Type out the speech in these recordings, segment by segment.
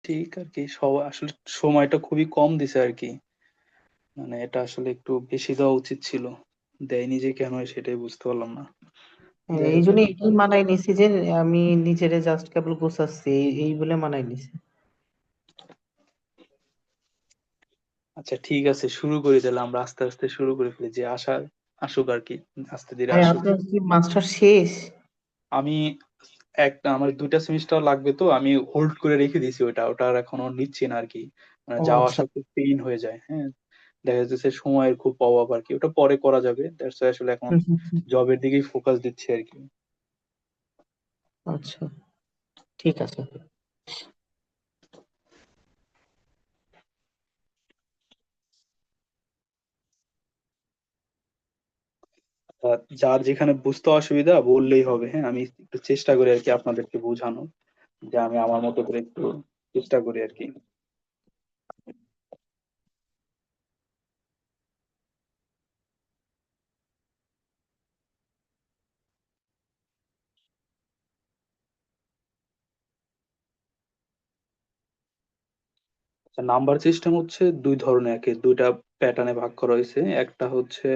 ঠিক আর কি, সব আসলে সময়টা খুবই কম দিছে আর কি। মানে এটা আসলে একটু বেশি দেওয়া উচিত ছিল, দেয়নি যে কেন সেটাই বুঝতে পারলাম না। হ্যাঁ, যাই এই হোক জন্য আর কি। এটাই মানায় নিছি যে আমি নিজেরে জাস্ট কেবল গোছাচ্ছি, এই বলে মানায় নিছি। আচ্ছা ঠিক আছে, শুরু করি তাহলে, আমরা আস্তে আস্তে শুরু করে ফেলি, যে আসা আসুক আর কি, আস্তে ধীরে ভাই আসুক। আপনার কি মাস্টার শেষ? আমি আমার 2টা সেমিস্টার লাগবে, তো আমি হোল্ড করে রেখে দিয়েছি ওটা, ওটা আর এখনো নিচ্ছি না আর কি। মানে ও যাওয়া আচ্ছা। আসা খুব পেইন হয়ে যায়, হ্যাঁ। দেখা যাচ্ছে সময়ের খুব অভাব আর কি, ওটা পরে করা যাবে, দ্যাটস আসলে এখন হুম, হুম, হুম। জবের দিকেই ফোকাস দিচ্ছি আর কি। আচ্ছা, ঠিক আছে। যার যেখানে বুঝতে অসুবিধা বললেই হবে, হ্যাঁ, আমি একটু চেষ্টা করি আর কি আপনাদেরকে বোঝানো, যে আমি আমার মতো করে একটু চেষ্টা করি আর কি। নাম্বার সিস্টেম হচ্ছে দুই ধরনের, একে দুইটা প্যাটার্নে ভাগ করা হয়েছে। একটা হচ্ছে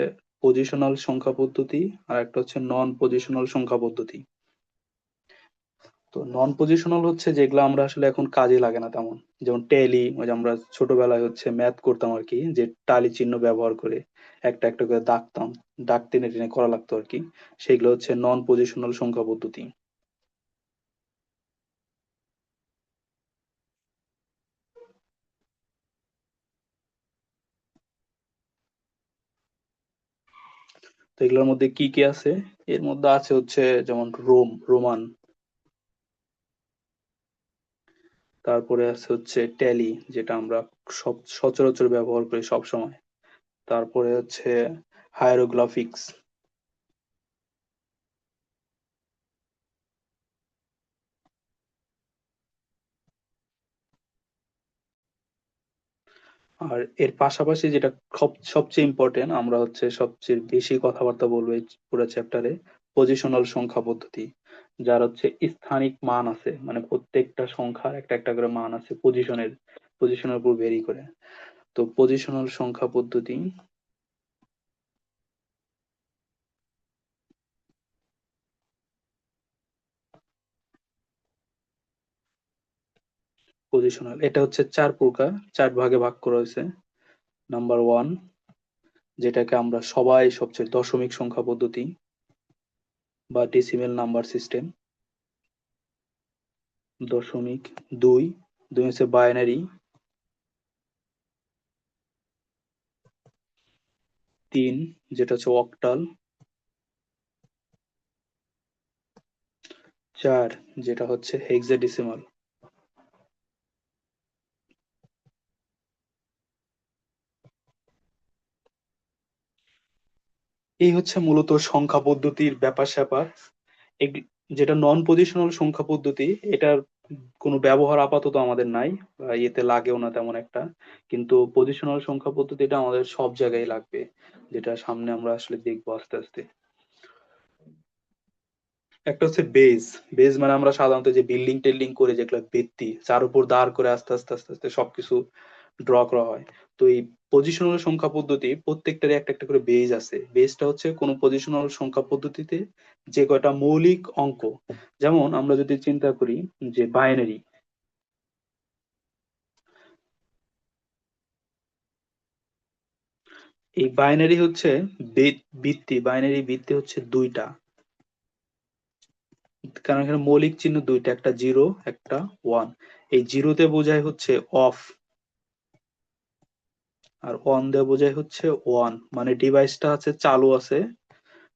পজিশনাল সংখ্যা পদ্ধতি, আর একটা হচ্ছে নন পজিশনাল সংখ্যা পদ্ধতি। তো নন পজিশনাল হচ্ছে যেগুলো আমরা আসলে এখন কাজে লাগে না তেমন, যেমন ট্যালি, ওই যে আমরা ছোটবেলায় হচ্ছে ম্যাথ করতাম আর কি, যে টালি চিহ্ন ব্যবহার করে একটা একটা করে দাগতাম, দাগ টেনে টেনে করা লাগতো আর কি। সেগুলো হচ্ছে নন পজিশনাল সংখ্যা পদ্ধতি। তো এগুলোর মধ্যে কি কি আছে? এর মধ্যে আছে হচ্ছে যেমন রোমান, তারপরে আছে হচ্ছে ট্যালি, যেটা আমরা সব সচরাচর ব্যবহার করি সব সময়। তারপরে হচ্ছে হায়ারোগ্রাফিক্স। আর এর পাশাপাশি যেটা সবচেয়ে ইম্পর্টেন্ট, আমরা হচ্ছে সবচেয়ে বেশি কথাবার্তা বলবো এই পুরো চ্যাপ্টারে, পজিশনাল সংখ্যা পদ্ধতি, যার হচ্ছে স্থানিক মান আছে, মানে প্রত্যেকটা সংখ্যার একটা একটা করে মান আছে পজিশনের উপর ভেরি করে। তো পজিশনাল সংখ্যা পদ্ধতি, পজিশনাল এটা হচ্ছে চার প্রকার, চার ভাগে ভাগ করা হয়েছে। নাম্বার ওয়ান, যেটাকে আমরা সবাই সবচেয়ে দশমিক সংখ্যা পদ্ধতি বা ডেসিমেল নাম্বার সিস্টেম। দশমিক। দুই, দুই হচ্ছে বাইনারি। তিন, যেটা হচ্ছে অক্টাল। চার, যেটা হচ্ছে হেক্সাডেসিমাল। এই হচ্ছে মূলত সংখ্যা পদ্ধতির ব্যাপার স্যাপার। যেটা নন পজিশনাল সংখ্যা পদ্ধতি, এটার কোনো ব্যবহার আপাতত আমাদের নাই, বা ইয়েতে লাগেও না তেমন একটা। কিন্তু পজিশনাল সংখ্যা পদ্ধতিটা আমাদের সব জায়গায় লাগবে, যেটা সামনে আমরা আসলে দেখবো আস্তে আস্তে। একটা হচ্ছে বেজ। বেজ মানে আমরা সাধারণত যে বিল্ডিং টিল্ডিং করে, যেগুলো ভিত্তি, যার উপর দাঁড় করে আস্তে আস্তে আস্তে আস্তে সবকিছু ড্র করা হয়। তো এই পজিশনাল সংখ্যা পদ্ধতি প্রত্যেকটারই একটা একটা করে বেজ আছে। বেজটা হচ্ছে কোন পজিশনাল সংখ্যা পদ্ধতিতে যে কয়টা মৌলিক অঙ্ক, যেমন আমরা যদি চিন্তা করি যে বাইনারি, এই বাইনারি হচ্ছে বাইনারি ভিত্তি হচ্ছে দুইটা, কারণ এখানে মৌলিক চিহ্ন দুইটা, একটা জিরো, একটা ওয়ান। এই জিরোতে বোঝায় হচ্ছে অফ, আর অন দিয়ে বোঝায় হচ্ছে ওয়ান, মানে ডিভাইসটা আছে চালু আছে।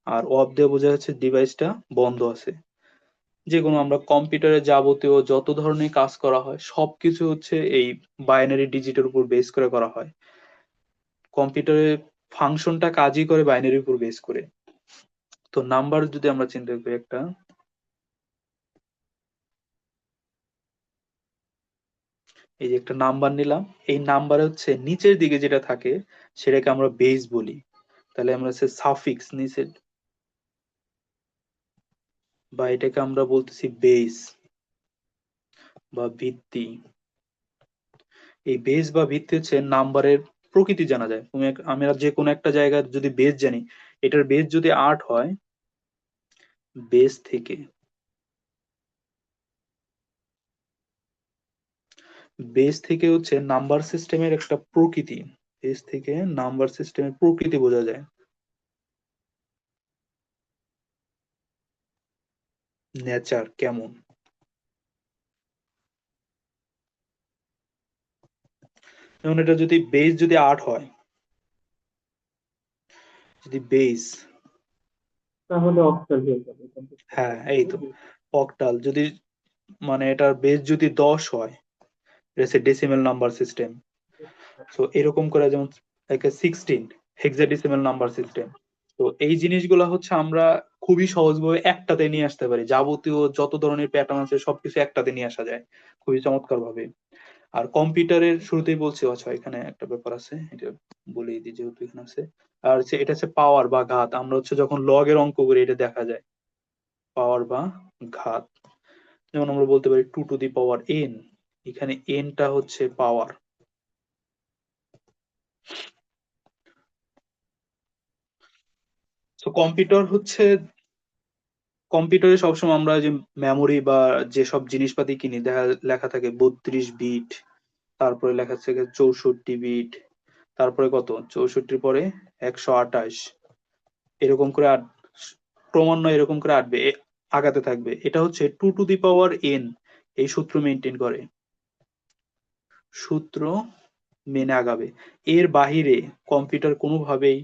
আর অফ দিয়ে বোঝায় হচ্ছে ডিভাইসটা বন্ধ আছে। যে কোনো আমরা কম্পিউটারে যাবতীয় যত ধরনের কাজ করা হয় সবকিছু হচ্ছে এই বাইনারি ডিজিটের উপর বেস করে করা হয়। কম্পিউটারে ফাংশনটা কাজই করে বাইনারির উপর বেস করে। তো নাম্বার যদি আমরা চিন্তা করি একটা, এই যে একটা নাম্বার নিলাম, এই নাম্বারে হচ্ছে নিচের দিকে যেটা থাকে সেটাকে আমরা বেস বলি। তাহলে আমরা হচ্ছে সাফিক্স নিচে, বা এটাকে আমরা বলতেছি বেস বা ভিত্তি। এই বেস বা ভিত্তি হচ্ছে নাম্বারের প্রকৃতি জানা যায়। আমরা যে কোনো একটা জায়গায় যদি বেস জানি, এটার বেস যদি 8 হয়, বেস থেকে হচ্ছে নাম্বার সিস্টেমের একটা প্রকৃতি, বেস থেকে নাম্বার সিস্টেমের প্রকৃতি বোঝা যায়, নেচার কেমন। যেমন এটা যদি বেস যদি 8 হয়, যদি বেস, তাহলে অক্টাল হয়ে যাবে, এটা বুঝতে হ্যাঁ এই তো পেরেছি। অক্টাল, যদি মানে এটার বেস যদি 10 হয়, এটা হচ্ছে ডেসিমেল নাম্বার সিস্টেম। সো এরকম করে, যেমন like a 16 hexadecimal number system. তো এই জিনিসগুলো হচ্ছে আমরা খুবই সহজভাবে একটাতে নিয়ে আসতে পারি, যাবতীয় যত ধরনের প্যাটার্ন আছে সবকিছু একটাতে নিয়ে আসা যায় খুবই চমৎকার ভাবে। আর কম্পিউটারের শুরুতেই বলছি, আচ্ছা এখানে একটা ব্যাপার আছে, এটা বলেই দিই যেহেতু এখানে আছে। আর হচ্ছে এটা হচ্ছে পাওয়ার বা ঘাত, আমরা হচ্ছে যখন লগের অঙ্ক করি এটা দেখা যায়, পাওয়ার বা ঘাত। যেমন আমরা বলতে পারি 2 to the power n, এখানে n-টা হচ্ছে পাওয়ার। তো কম্পিউটারে সবসময় আমরা যে মেমোরি বা যেসব জিনিসপাতি কিনি দেখা লেখা থাকে 32 বিট, তারপরে লেখা থাকে 64 বিট, তারপরে কত 64 পরে 128, এরকম করে ক্রমান্বয়ে এরকম করে আগাতে থাকবে। এটা হচ্ছে 2 to the power n, এই সূত্র মেনটেন করে, সূত্র মেনে আগাবে। এর বাহিরে কম্পিউটার কোনোভাবেই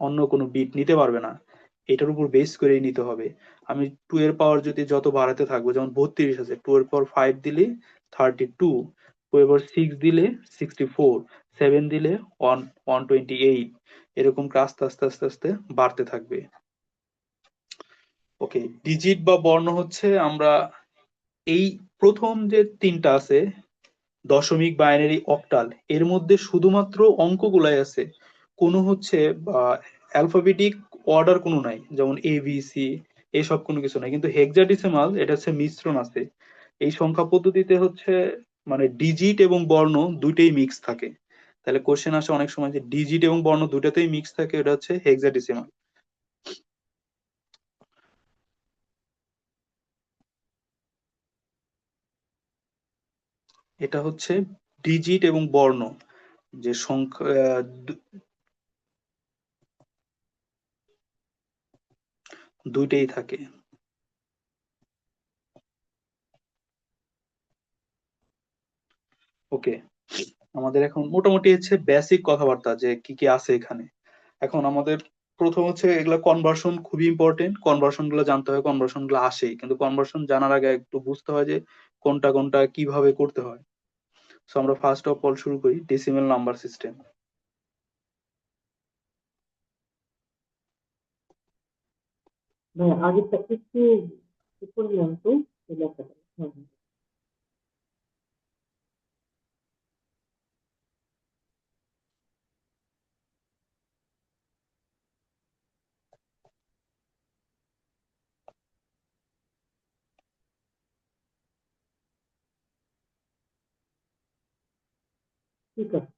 অন্য কোনো বিট নিতে পারবে না, এটার উপর বেস করেই নিতে হবে। আমি 2 এর পাওয়ার যদি যত বাড়াতে থাকবো, যেমন 32 আছে, 2 এর পাওয়ার 5 দিলে 32, 2 এর পাওয়ার 6 দিলে 64, 7 দিলে 128, এরকম করে আস্তে আস্তে আস্তে আস্তে বাড়তে থাকবে। ওকে, ডিজিট বা বর্ণ হচ্ছে আমরা এই প্রথম যে তিনটা আছে, দশমিক, বাইনারি, অক্টাল, এর মধ্যে শুধুমাত্র অঙ্কগুলাই আছে, কোনো হচ্ছে অ্যালফাবেটিক অর্ডার কোনো নাই, যেমন এ বি সি এসব কোনো কিছু নাই। কিন্তু হেক্সাডেসিমাল এটা হচ্ছে মিশ্রণ আছে। এই সংখ্যা পদ্ধতিতে হচ্ছে মানে ডিজিট এবং বর্ণ দুইটাই মিক্স থাকে। তাহলে কোশ্চেন আসে অনেক সময় যে ডিজিট এবং বর্ণ দুটাতেই মিক্স থাকে, এটা হচ্ছে হেক্সাডেসিমাল। এটা হচ্ছে ডিজিট এবং বর্ণ যে সংখ্যা দুইটাই থাকে। ওকে, আমাদের এখন মোটামুটি হচ্ছে বেসিক কথাবার্তা যে কি কি আছে এখানে। এখন আমাদের প্রথম হচ্ছে এগুলা কনভার্সন খুবই ইম্পর্টেন্ট, কনভার্সন গুলো জানতে হয়, কনভার্সন গুলো আসেই, কিন্তু কনভার্সন জানার আগে একটু বুঝতে হয় যে কোনটা কোনটা কিভাবে করতে হয়। সো আমরা ফার্স্ট অফ অল শুরু করি ডেসিমেল নাম্বার সিস্টেম। হ্যাঁ, আগেরটা একটু উপরে নেন তো, এই লেখাটা। হ্যাঁ, হ্যাঁ, ঠিক আছে।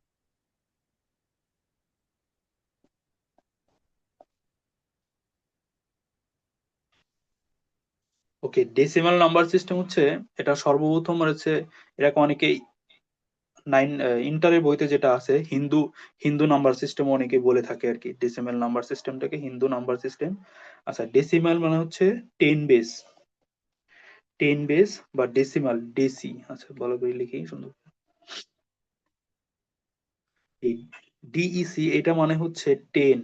ওকে, ডেসিমাল নাম্বার সিস্টেম হচ্ছে এটা সর্বপ্রথম হচ্ছে, এটাকে অনেকেই ইন্টারের বইতে যেটা আছে হিন্দু হিন্দু নাম্বার সিস্টেম অনেকে বলে থাকে আর কি, ডেসিমাল নাম্বার সিস্টেমটাকে হিন্দু নাম্বার সিস্টেম। আচ্ছা, ডেসিমাল মানে হচ্ছে 10 বেস, 10 বেস বা ডেসিমাল, ডেসি, আচ্ছা ভালো করে লিখি সুন্দর। এই ডিইসি এটা মানে হচ্ছে 10,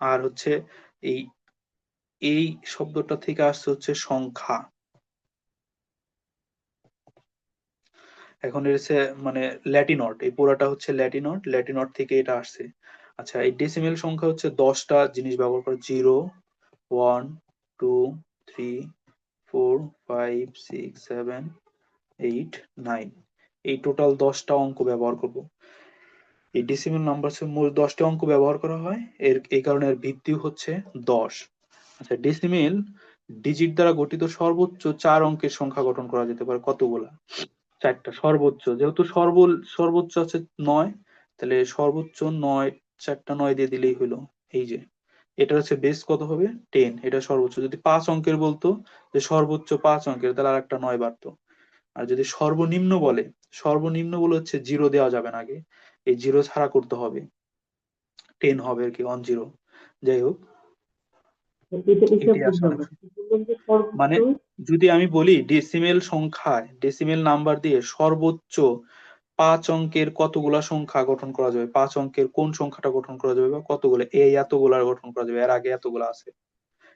আর হচ্ছে এই এই শব্দটা থেকে আসছে হচ্ছে সংখ্যা। এখন এর হচ্ছে মানে ল্যাটিনট, এই পুরাটা হচ্ছে ল্যাটিনট, ল্যাটিনট থেকে এটা আসছে। আচ্ছা, এই ডেসিমেল সংখ্যা হচ্ছে 10টা জিনিস ব্যবহার করে, 0, 1, 2, 3, 4, 5, 6, 7, 8, 9, এই টোটাল 10টা অঙ্ক ব্যবহার করব। এই ডেসিমেল নাম্বার মোট 10টা অঙ্ক ব্যবহার করা হয়, এই কারণে এর ভিত্তি হচ্ছে 10। আচ্ছা, ডেসিমেল ডিজিট দ্বারা গঠিত সর্বোচ্চ 4 অঙ্কের সংখ্যা গঠন করা যেতে পারে কতগুলা? চারটা সর্বোচ্চ, যেহেতু সর্বোচ্চ আছে 9, তাহলে সর্বোচ্চ 9, চারটা 9 দিয়ে দিলেই হলো। এই যে এটা হচ্ছে বেস কত হবে 10, এটা সর্বোচ্চ। যদি 5 অঙ্কের বলতো যে সর্বোচ্চ 5 অঙ্কের, তাহলে আর একটা 9 বাড়তো। আর যদি সর্বনিম্ন বলে, সর্বনিম্ন বলে হচ্ছে 0 দেওয়া যাবে না, আগে এই 0 ছাড়া করতে হবে, 10 হবে আর কি, 10। যাই হোক, এটা এটি আসলে বুঝলাম অনেক, না, কি বললেন যে সর্বোচ্চ? মানে যদি আমি বলি ডেসিমেল সংখ্যায়, ডেসিমেল নাম্বার দিয়ে সর্বোচ্চ 5 অঙ্কের কতগুলা সংখ্যা গঠন করা যাবে, 5 অঙ্কের কোন সংখ্যাটা গঠন করা যাবে, বা কতগুলো এই এতগুলা গঠন করা যাবে, এর আগে এতগুলা আছে।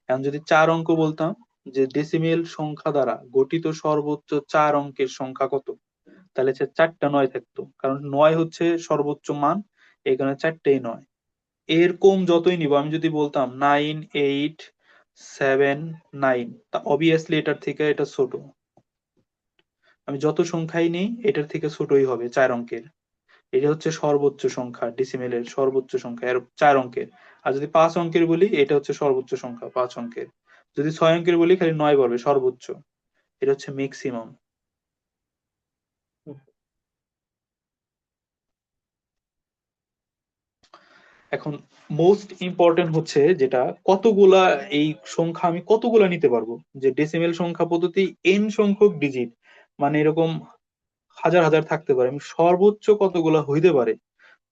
এখন যদি 4 অঙ্ক বলতাম যে ডেসিমেল সংখ্যা দ্বারা গঠিত সর্বোচ্চ 4 অঙ্কের সংখ্যা কত, তাহলে সে 4টা 9 থাকতো, কারণ 9 হচ্ছে সর্বোচ্চ মান, এই কারণে 4টেই 9। এর কম যতই নিব, আমি যদি বলতাম 9, 8, 7, 9, তা অবভিয়াসলি এটার থেকে এটা ছোট। আমি যত সংখ্যাই নেই এটার থেকে ছোটই হবে 4 অঙ্কের। এটা হচ্ছে সর্বোচ্চ সংখ্যা, ডিসিমেলের সর্বোচ্চ সংখ্যা এর 4 অঙ্কের। আর যদি 5 অঙ্কের বলি, এটা হচ্ছে সর্বোচ্চ সংখ্যা 5 অঙ্কের। যদি 6 অঙ্কের বলি, খালি 9 বলবে সর্বোচ্চ। এটা হচ্ছে ম্যাক্সিমাম। এখন মোস্ট ইম্পর্টেন্ট হচ্ছে যেটা, কতগুলা এই সংখ্যা আমি কতগুলা নিতে পারবো। যে ডেসিমেল সংখ্যা পদ্ধতি n সংখ্যক ডিজিট, মানে এরকম হাজার হাজার থাকতে পারে, আমি সর্বোচ্চ কতগুলা হইতে পারে।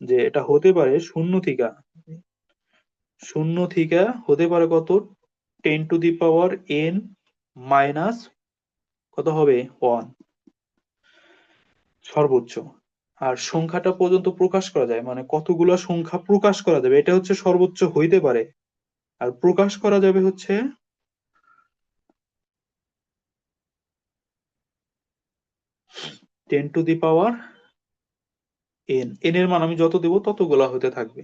যে এটা হতে পারে শূন্য থেকে, শূন্য থেকে হতে পারে কত, 10⁻n মাইনাস কত হবে 1, সর্বোচ্চ। আর সংখ্যাটা পর্যন্ত প্রকাশ করা যায়, মানে কতগুলা সংখ্যা প্রকাশ করা যাবে, এটা হচ্ছে সর্বোচ্চ হইতে পারে। আর প্রকাশ করা যাবে হচ্ছে 10⁻n, n এর মান আমি যত দেবো ততগুলা হতে থাকবে।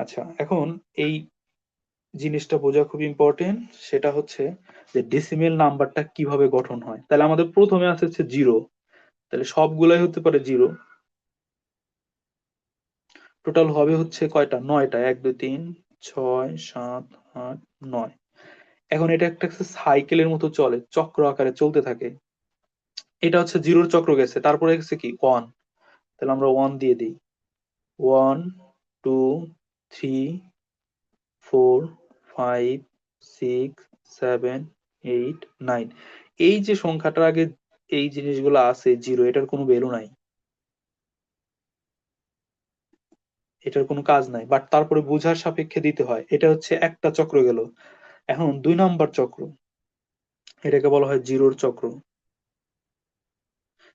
আচ্ছা, এখন এই জিনিসটা বোঝা খুব ইম্পর্টেন্ট, সেটা হচ্ছে যে ডেসিমেল নাম্বারটা কিভাবে গঠন হয়। তাহলে আমাদের প্রথমে আছে হচ্ছে 0, তাহলে সবগুলাই হতে পারে 0। টোটাল হবে হচ্ছে কয়টা, 9টা, 1 2 3 6 7 8 9। এখন এটা একটা সাইকেলের মতো চলে, চক্র আকারে চলতে থাকে। এটা হচ্ছে 0-র চক্র গেছে, তারপরে গেছে কি 1, তাহলে আমরা 1 দিয়ে দিই। 1 2 3 4 5 6 7 8 9। এই যে সংখ্যাটার আগে এই জিনিসগুলো আছে 0, এটার কোনো ভ্যালু নাই, এটার কোনো কাজ নাই, বাট তারপরে বোঝার সাপেক্ষে দিতে হয়। এটা হচ্ছে একটা চক্র গেল। এখন 2 নম্বর চক্র, এটাকে বলা হয় 0-র চক্র।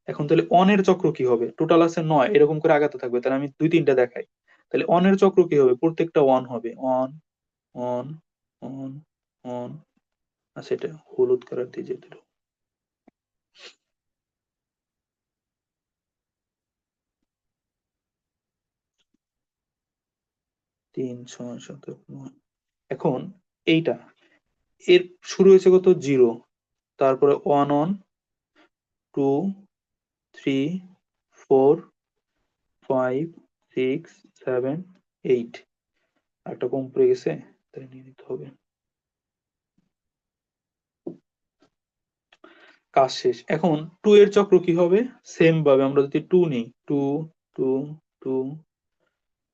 এখন তাহলে অনের চক্র কি হবে, টোটাল আছে 9, এরকম করে আগাতে থাকবে, তাহলে আমি 2 3টা দেখাই। তাহলে অনের চক্র কি হবে, প্রত্যেকটা 1 হবে, অন অন অন অন। আচ্ছা, এটা হলুদ কালার দিয়ে যেতে দাও। 3 6 7 9। এখন এইটা, এর শুরু হয়েছে কত 0, তারপরে 1 অন, 2 3 4 5 6 7 8। একটা কম পড়ে গেছে, তাই নিয়ে নিতে হবে। কাজ শেষ। এখন 2 এর চক্র কি হবে, সেম ভাবে আমরা যদি 2 নিই, 2 2 2,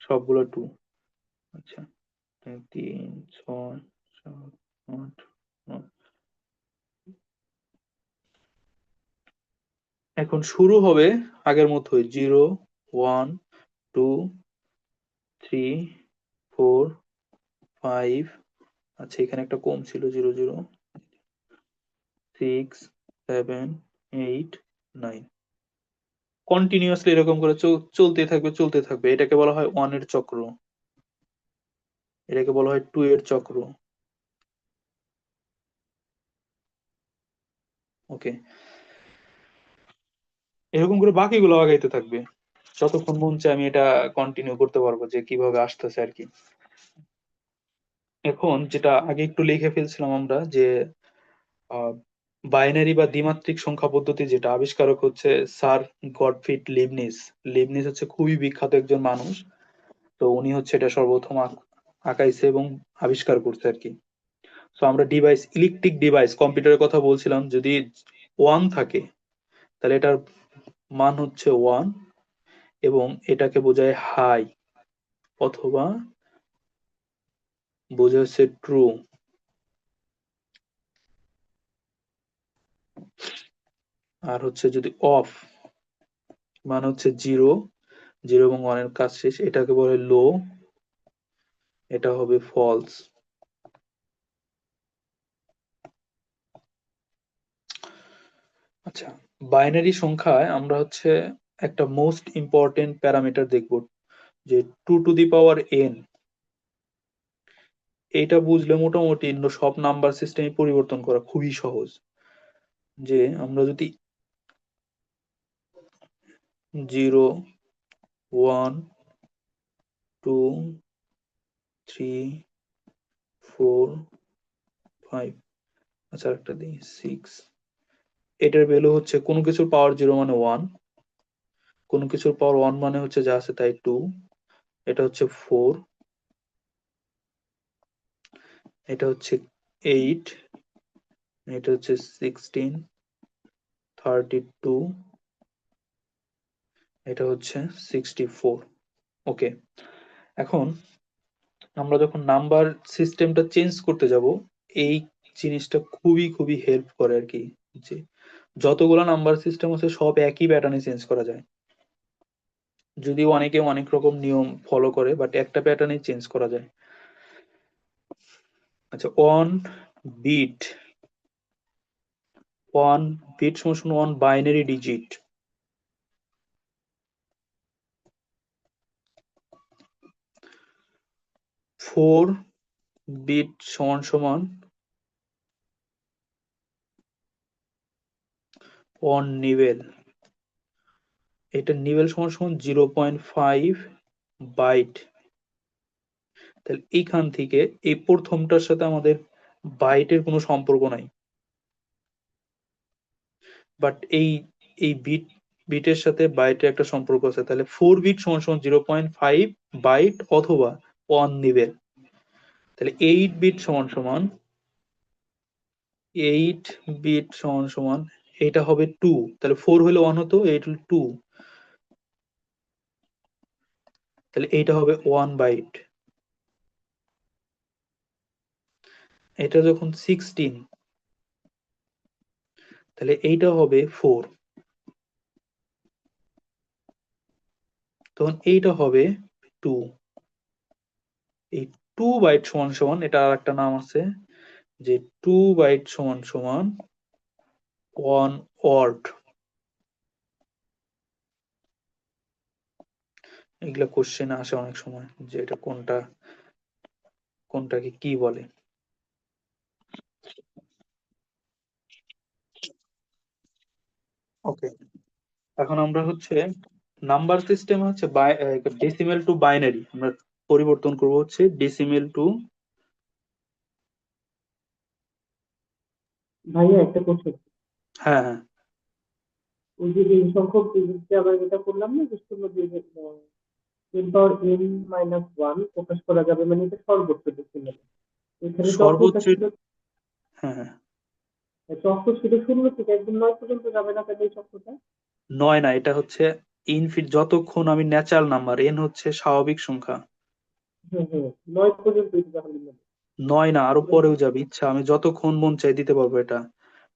সবগুলো 2। আচ্ছা, 3 6 7 8 9। এখন শুরু হবে আগের মতোই, 0 1 2 3 4 5। আচ্ছা, এখানে একটা কম ছিল, 0 0 6 7 8 9। কন্টিনিউয়াসলি এরকম করে চলতে থাকবে, চলতে থাকবে। এটাকে বলা হয় 1 এর চক্র, এটাকে বলা হয় 2 এর চক্র। ওকে, এরকম করে বাকিগুলো আগাইতে থাকবে, যতক্ষণ মন চায় আমি এটা কন্টিনিউ করতে পারবো যে কিভাবে আসতেছে আর কি। এখন যেটা আগে একটু লিখে ফেলছিলাম আমরা, যে বাইনারি বা দ্বিমাত্রিক সংখ্যা পদ্ধতি, যেটা আবিষ্কারক হচ্ছে স্যার গটফ্রিড লিবনিজ। লিবনিজ হচ্ছে খুবই বিখ্যাত একজন মানুষ। তো উনি হচ্ছে এটা সর্বপ্রথম আঁকাইছে এবং আবিষ্কার করছে আর কি। তো আমরা ডিভাইস, ইলেকট্রিক ডিভাইস, কম্পিউটারের কথা বলছিলাম, যদি 1 থাকে তাহলে এটার মান হচ্ছে 1 এবং এটাকে বোঝায় হাই অথবা বোঝায় হচ্ছে ট্রু। আর হচ্ছে যদি অফ মান হচ্ছে 0, 0 এবং 1 এর কাজ শেষ, এটাকে বলে লো, এটা হবে ফলস। আচ্ছা, বাইনারি সংখ্যায় আমরা হচ্ছে একটা মোস্ট ইম্পর্টেন্ট প্যারামিটার দেখব, যে 2 টু দি পাওয়ার n। এটা বুঝলে মোটামুটি সব নাম্বার সিস্টেম পরিবর্তন করা খুবই সহজ। যে আমরা যদি 0, 1, 2, 3, 4, 5, আচ্ছা একটা দিই 6, এটার ভ্যালু হচ্ছে কোনো কিছুর পাওয়ার 0 মানে 1, কোনো কিছুর পাওয়ার 1 মানে হচ্ছে যা আছে তাই 2, এটা হচ্ছে 4, এটা হচ্ছে 8, এটা হচ্ছে 16, 32, এটা হচ্ছে 64। ওকে, এখন আমরা যখন নাম্বার সিস্টেমটা চেঞ্জ করতে যাব, এই জিনিসটা খুবই খুবই হেল্প করে আর কি, যে যতগুলো নাম্বার সিস্টেম আছে সব একই প্যাটার্নে চেঞ্জ করা যায়। যদিও অনেকে অনেক রকম নিয়ম ফলো করে, বাট একটা প্যাটার্নে চেঞ্জ করা যায়। আচ্ছা, বিট ওয়ান বিট সমান ওয়ান বাইনারি ডিজিট। 4 বিট সমান ওয়ান নিবেল। এটা নিবেল সমান 0.5 বাইট। তাহলে এইখান থেকে এই প্রথমটার সাথে আমাদের বাইটের কোনো সম্পর্ক নাই, বাট এই এই বিটের সাথে বাইটের একটা সম্পর্ক আছে। তাহলে 4 বিট সমান 0.5 বাইট অথবা 1 নিবেল। তাহলে 8 বিট সমান এটা হবে 2। তাহলে 4 হলে 1 হতো, 8 হলে 2, তাহলে এইটা হবে 1 বাইট। এটা যখন 16, তাহলে এইটা হবে 4, তখন এইটা হবে 2। এই 2 বাইট সমান এটা আর একটা নাম আছে, যে 2 বাইট সমান 1 ওয়ার্ড। এগুলা কোশ্চেন আসে অনেক সময়, যে এটা কোনটাকে কি বলে। ওকে, এখন আমরা হচ্ছে নাম্বার সিস্টেম হচ্ছে ডেসিমেল টু বাইনারি আমরা পরিবর্তন করব হচ্ছে ডেসিমেল টু। ভাইয়া একটা কোশ্চেন। হ্যাঁ হ্যাঁ, ওই যে এই সংখ্যক যে আমরা যেটা করলাম না, যে শূন্য দিয়ে এন পাওয়ার এন মাইনাস ওয়ান প্রকাশ করা যাবে, মানে এটা সর্বোচ্চ ডেসিমেল। এখানে চক্রটা সর্বোচ্চ। ছিল, হ্যাঁ হ্যাঁ, চক্র ছিল শূন্য থেকে একদম নয় পর্যন্ত যাবে না তাহলে এই চক্রটা? 9 না, এটা হচ্ছে ইনফিট, যতক্ষণ আমি ন্যাচারাল নাম্বার, এন হচ্ছে স্বাভাবিক সংখ্যা। হ্যাঁ হ্যাঁ, নয় পর্যন্ত তাহলে নেবে। 9 না, আরো পরেও যাবে, ইচ্ছা আমি যতক্ষণ মন চাই দিতে পারবো, এটা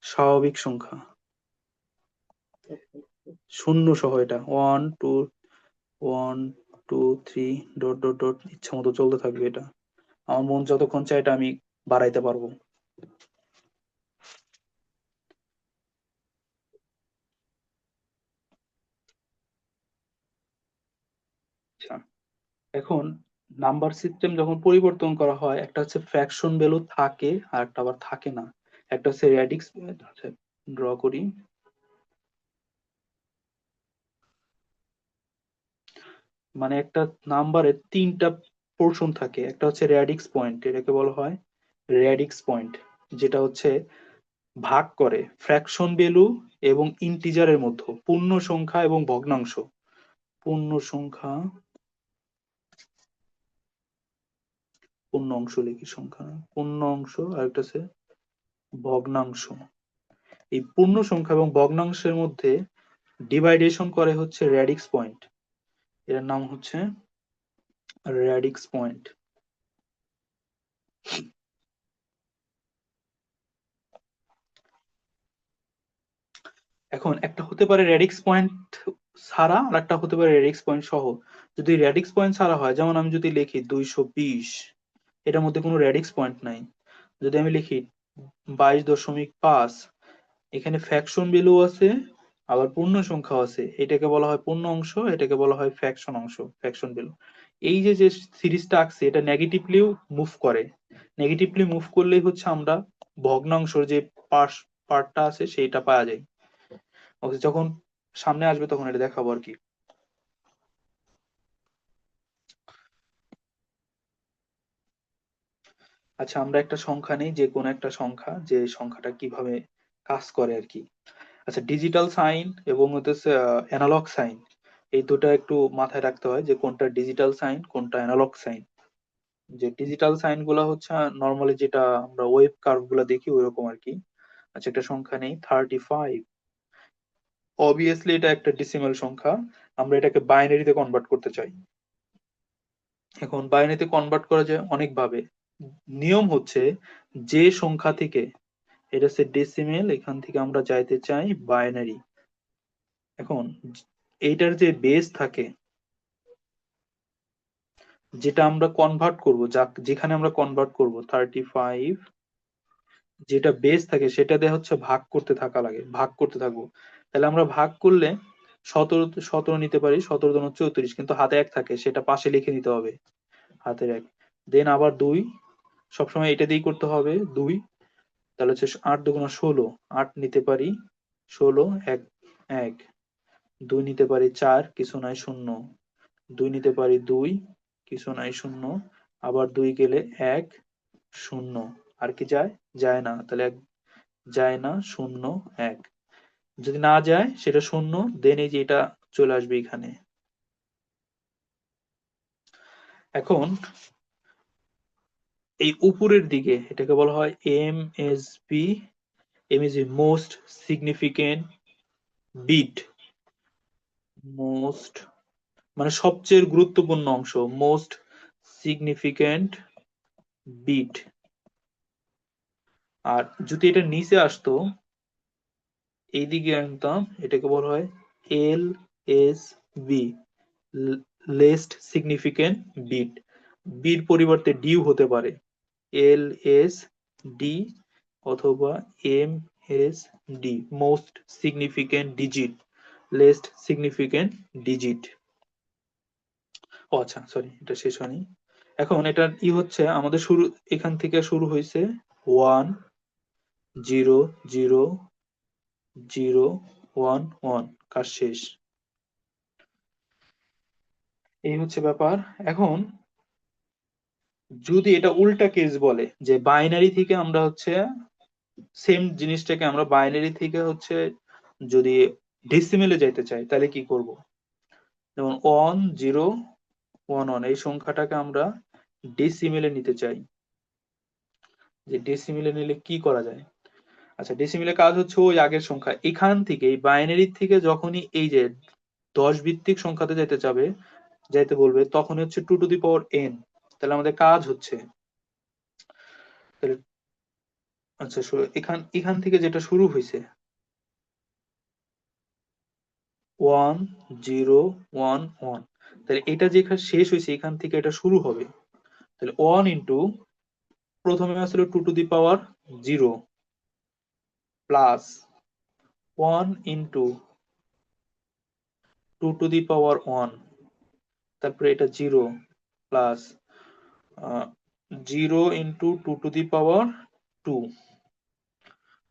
স্বাভাবিক সংখ্যা, শূন্য সহ। এটা 1 2 1 2 3 ডট ডট ডট ইচ্ছা মতো চলতে থাকবে এটা, আমার মন যতক্ষণ চাই এটা আমি বাড়াইতে পারবো। আচ্ছা, এখন নাম্বার সিস্টেম যখন পরিবর্তন করা হয়, একটা হচ্ছে ফ্র্যাকশন ভ্যালু থাকে আর একটা আবার থাকে না। একটা হচ্ছে রেডিক্স, ড্র করি। মানে একটা নাম্বারের 3টা পোর্শন থাকে, একটা হচ্ছে রেডিক্স পয়েন্ট, এটাকে বলা হয় রেডিক্স পয়েন্ট, যেটা হচ্ছে ভাগ করে ফ্র্যাকশন ভ্যালু এবং ইন্টিজারের মধ্যে, পূর্ণ সংখ্যা এবং ভগ্নাংশ। পূর্ণ সংখ্যা, পূর্ণ অংশ লিখি, সংখ্যা না, পূর্ণ অংশ, আর একটা আছে ভগ্নাংশ। এই পূর্ণ সংখ্যা এবং ভগ্নাংশের মধ্যে ডিভাইডেশন করে হচ্ছে রেডিক্স পয়েন্ট, এর নাম হচ্ছে রেডিক্স পয়েন্ট। এখন একটা হতে পারে রেডিক্স পয়েন্ট ছাড়া, আর একটা হতে পারে রেডিক্স পয়েন্ট সহ। যদি রেডিক্স পয়েন্ট ছাড়া হয়, যেমন আমি যদি লিখি 220, এটার মধ্যে কোনো রেডিক্স পয়েন্ট নাই। যদি আমি লিখি 22.5, এখানে ফ্র্যাকশন ভ্যালু আছে, আবার পূর্ণ সংখ্যা আছে, এটাকে বলা হয় পূর্ণ অংশ, এটাকে বলা হয় ফ্র্যাকশন অংশ, ফ্র্যাকশন ভ্যালু। এই যে যে সিরিজটা আঁকছে, এটা নেগেটিভলিও মুভ করে। নেগেটিভলি মুভ করলেই হচ্ছে আমরা ভগ্নাংশের যে পার্টটা আছে সেইটা পাওয়া যায়। ওকে, যখন সামনে আসবে তখন এটা দেখাবো আর কি। আচ্ছা, আমরা একটা সংখ্যা নেই, যে কোনো একটা সংখ্যা, যে সংখ্যাটা কিভাবে কাজ করে আর কি। আচ্ছা, ডিজিটাল সাইন এবং হচ্ছে অ্যানালগ সাইন, এই দুটো একটু মাথায় রাখতে হয়, যে কোনটা ডিজিটাল সাইন কোনটা অ্যানালগ সাইন। যে ডিজিটাল সাইন গুলা হচ্ছে নর্মালি যেটা আমরা ওয়েভ কার্ভ গুলা দেখি ওইরকম আর কি। আচ্ছা, একটা সংখ্যা নেই 35, অবভিয়াসলি এটা একটা ডেসিমাল সংখ্যা, আমরা এটাকে বাইনারিতে কনভার্ট করতে চাই। এখন বাইনারিতে কনভার্ট করা যায় অনেক ভাবে। নিয়ম হচ্ছে, যে সংখ্যা থেকে, এটা হচ্ছে ডেসিমেল, এখান থেকে আমরা যাইতে চাই বাইনারি। এখন এইটার যে বেস থাকে, যেটা আমরা কনভার্ট করব, যেখানে আমরা কনভার্ট করব 35, যেটা বেস থাকে সেটা দিয়ে হচ্ছে ভাগ করতে থাকা লাগে, ভাগ করতে থাকবো। তাহলে আমরা ভাগ করলে 17 17 নিতে পারি, 17 × 34, কিন্তু হাতে 1 থাকে, সেটা পাশে লিখে নিতে হবে, হাতের 1। দেন আবার 2, সবসময় এটা দিয়েই করতে হবে 2। তাহলে হচ্ছে 8 × 2 = 16, 8 নিতে পারি, 16, 1 1, 2 নিতে পারি 4, কিছু নাই 0, 2 নিতে পারি 2, কিছু নাই 0, আবার 2 গেলে 1 0, আর কি যায়, যায় না, তাহলে 1 যায় না, 0 1, যদি না যায় সেটা 0, দেন এই যে এটা চলে আসবে এখানে। এখন এই উপরের দিকে এটাকে বলা হয় MSB, M is most significant bit, most মানে সবচেয়ে গুরুত্বপূর্ণ অংশ, মোস্ট সিগনিফিকেন্ট বিট। আর যদি এটা নিচে আসতো, এইদিকে আনতাম, এটাকে বলা হয় L S B, least significant bit. বির পরিবর্তে ডিউ হতে পারে, এল এস ডি অথবা M S D, most significant digit, least significant digit. ও আচ্ছা, সরি, এটা শেষ হয়নি। এখন এটা ই হচ্ছে আমাদের শুরু, এখান থেকে শুরু হয়েছে 1 0 0 0 1 1, কাজ শেষ। এই হচ্ছে ব্যাপার। এখন যদি এটা উল্টা কেস বলে, যে বাইনারি থেকে আমরা হচ্ছে সেম জিনিসটাকে আমরা বাইনারি থেকে হচ্ছে যদি ডেসিমেলে যাইতে চাই, তাহলে কি করব? যেমন 1 0 1 1, এই সংখ্যাটাকে আমরা ডেসিমেলে নিতে চাই, যে ডেসিমেলে নিলে কি করা যায়। আচ্ছা, ডেসিমেলে কাজ হচ্ছে ওই আগের সংখ্যা, এখান থেকে এই বাইনারি থেকে যখনই এই যে 10 ভিত্তিক সংখ্যাতে যাইতে যাবে, যাইতে বলবে, তখন হচ্ছে 2n। তাহলে আমাদের কাজ হচ্ছে, তাহলে আচ্ছা এখান এখান থেকে যেটা শুরু হয়েছে 1 0 1 1, তাহলে এটা যেখানে শেষ হয়েছে এখান থেকে এটা শুরু হবে। তাহলে 1 ইন্টু, প্রথমে আসলে 2 to the power 0 plus 1 into 2 to the power 1, তারপরে এটা 0 plus 0 into 2 to the power 2,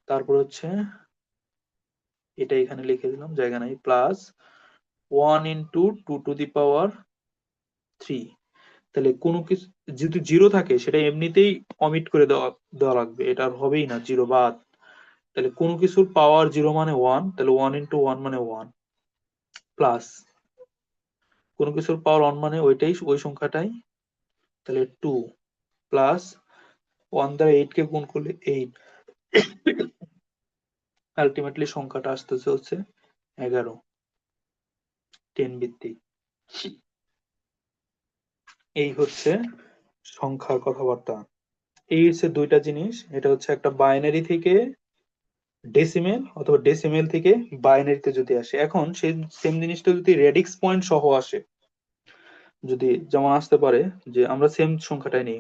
তারপর হচ্ছে এটা এখানে লিখে দিলাম, জায়গা নাই, plus 1 into 2 to the power 3। তাহলে কোনো কিছু যদি 0 থাকে সেটা এমনিতেই অমিট করে দেওয়া দেওয়া লাগবে, এটা আর হবেই না, 0 বাদ। তাহলে কোনো কিছুর পাওয়ার 0 মানে 1, তাহলে 1 ইন্টু 1 মানে 1, প্লাস কোনো কিছুর পাওয়ার 1 মানে ওইটাই, ওই সংখ্যাটাই, তাহলে 2, প্লাস 1 দ্বারা 8 কে গুণ করলে 8, আলটিমেটলি সংখ্যাটা আসতেছে হচ্ছে 11। 10 ভিত্তিক। এই হচ্ছে সংখ্যার কথাবার্তা। এই হচ্ছে দুইটা জিনিস, এটা হচ্ছে একটা বাইনারি থেকে ডেসিমেল অথবা ডেসিমেল থেকে বাইনারিতে যদি আসে। এখন সেই সেম জিনিসটা যদি রেডিক্স পয়েন্ট সহ আসে, যদি যেমন আসতে পারে যে আমরা সেম সংখ্যাটাই নিই